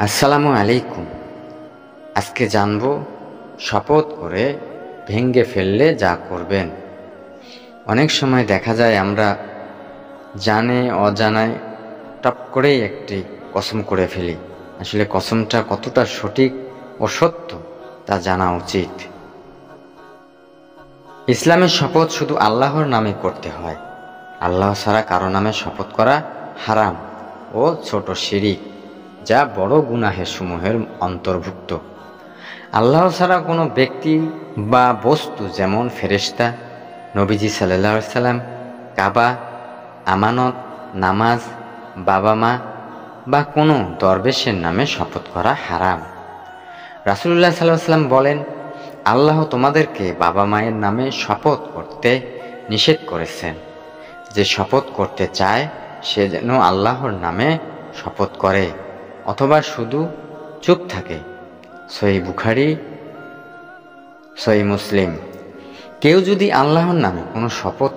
আসসালামু আলাইকুম। আজকে জানব শপথ করে ভেঙে ফেললে যা করবেন। অনেক সময় দেখা যায় আমরা জানে অজানায় টপ করেই একটি কসম করে ফেলি। আসলে কসমটা কতটা সঠিক ও সত্য তা জানা উচিত। ইসলামের শপথ শুধু আল্লাহর নামে করতে হয়। আল্লাহ ছাড়া কারো নামে শপথ করা হারাম ও ছোট শিরিক, যা বড় গুনাহের সমূহের অন্তর্ভুক্ত। আল্লাহ ছাড়া কোনো ব্যক্তি বা বস্তু যেমন ফেরেশতা, নবীজি সাল্লাল্লাহু আলাইহি সাল্লাম, কাবা, আমানত, নামাজ, বাবা মা বা কোনো দরবেশের নামে শপথ করা হারাম। রাসূলুল্লাহ সাল্লাল্লাহু আলাইহি সাল্লাম বলেন, আল্লাহ তোমাদেরকে বাবা মায়ের নামে শপথ করতে নিষেধ করেছেন। যে শপথ করতে চায় সে যেন আল্লাহর নামে শপথ করে অথবা শুধু চুপ থাকে। সহিহ বুখারী, সহিহ মুসলিম। কেউ যদি আল্লাহর নামে কোনো শপথ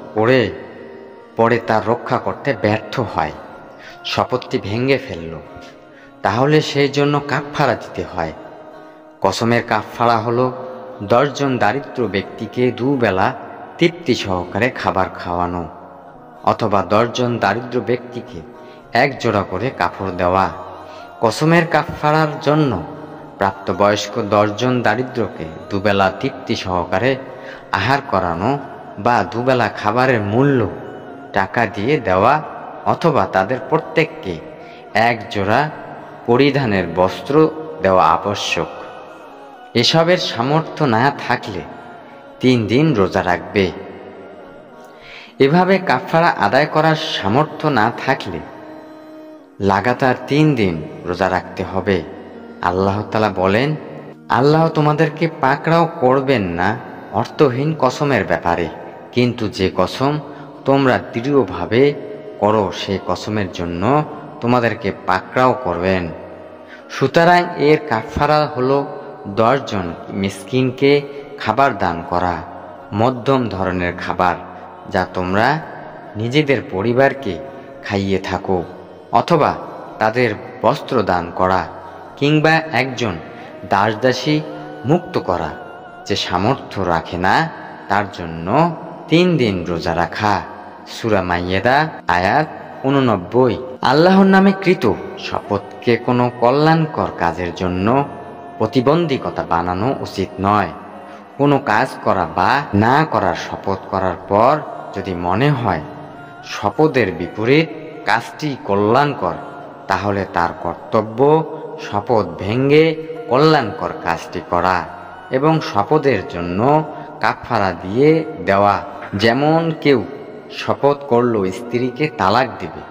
পড়ে তার রক্ষা করতে ব্যর্থ হয়, শপথটি ভেঙে ফেলল, তাহলে সেই জন্য কাফফারা দিতে হয়। কসমের কাফফারা হলো 10 জন দারিদ্র ব্যক্তিকে দুবেলা তৃপ্তি সহকারে খাবার খাওয়ানো, অথবা 10 জন দারিদ্র ব্যক্তিকে 1 জোড়া করে কাপড় দেওয়া। কসমের কাফফারার জন্য প্রাপ্তবয়স্ক 10 জন দারিদ্রকে দুবেলা তৃপ্তি সহকারে আহার করানো বা দুবেলা খাবারের মূল্য টাকা দিয়ে দেওয়া, অথবা তাদের প্রত্যেককে 1 জোড়া পরিধানের বস্ত্র দেওয়া আবশ্যক। এসবের সামর্থ্য না থাকলে 3 দিন রোজা রাখবে। এভাবে কাফফারা আদায় করার সামর্থ্য না থাকলে লাগাতার 3 দিন রোজা রাখতে হবে। আল্লাহ তাআলা বলেন, আল্লাহ তোমাদেরকে পাকড়াও করবেন না অর্থহীন কসমের ব্যাপারে, কিন্তু যে কসম তোমরা দৃঢ়ভাবে করো সেই কসমের জন্য তোমাদেরকে পাকড়াও করবেন। সুতরাং এর কাফফারা হলো 10 জন মিসকিনকে খাবার দান করা, মধ্যম ধরনের খাবার যা তোমরা নিজেদের পরিবারকে খাইয়ে থাকো, অথবা তাদের বস্ত্র দান করা, কিংবা একজন দাসদাসী মুক্ত করা। যে সামর্থ্য রাখে না তার জন্য 3 দিন রোজা রাখা। সূরা মাইয়েদা আয়াত 89। আল্লাহর নামে কৃত শপথকে কোনো কল্যাণকর কাজের জন্য প্রতিবন্ধকতা বানানো উচিত নয়। কোনো কাজ করা বা না করার শপথ করার পর যদি মনে হয় শপথের বিপরীত কাজটি কল্যাণকর, তাহলে তার কর্তব্য শপথ ভেঙে কল্যাণকর কাজটি করা এবং শপথের জন্য কাফফারা দিয়ে দেওয়া। যেমন কেউ শপথ করল স্ত্রীকে তালাক দেবে,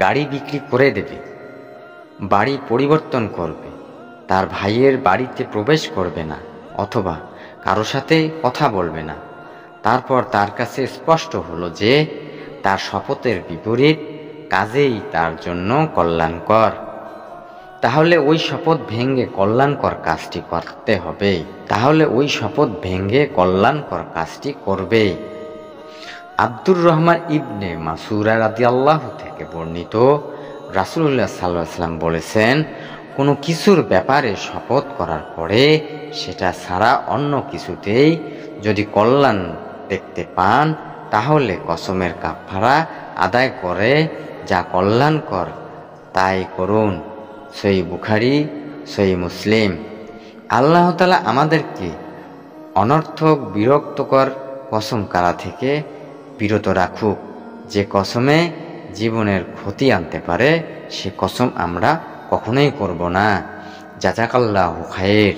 গাড়ি বিক্রি করে দেবে, বাড়ি পরিবর্তন করবে, তার ভাইয়ের বাড়িতে প্রবেশ করবে না, অথবা কারো সাথে কথা বলবে না। তারপর তার কাছে স্পষ্ট হলো যে তার শপথের বিপরীত কাজেই তার জন্য কল্যাণকর, তাহলে ওই শপথ ভেঙে কল্যাণকর কাজটি করবে। আব্দুর রহমান ইবনে মাসউদ রাদিয়াল্লাহু থেকে বর্ণিত, রাসূলুল্লাহ সাল্লাল্লাহু আলাইহি ওয়াসাল্লাম বলেছেন, কোনো কিছুর ব্যাপারে শপথ করার পরে সেটা ছাড়া অন্য কিছুতেই যদি কল্যাণ দেখতে পান, তাহলে কসমের কাফফারা আদায় করে যা কল্যাণকর তাই করুন। সহিহ বুখারী, সহিহ মুসলিম। আল্লাহ তাআলা আমাদেরকে অনর্থক বিরক্তকর কসম করা থেকে বিরত রাখুক। যে কসমে জীবনের ক্ষতি আনতে পারে সে কসম আমরা কখনোই করব না। জাযাকাল্লাহু খায়র।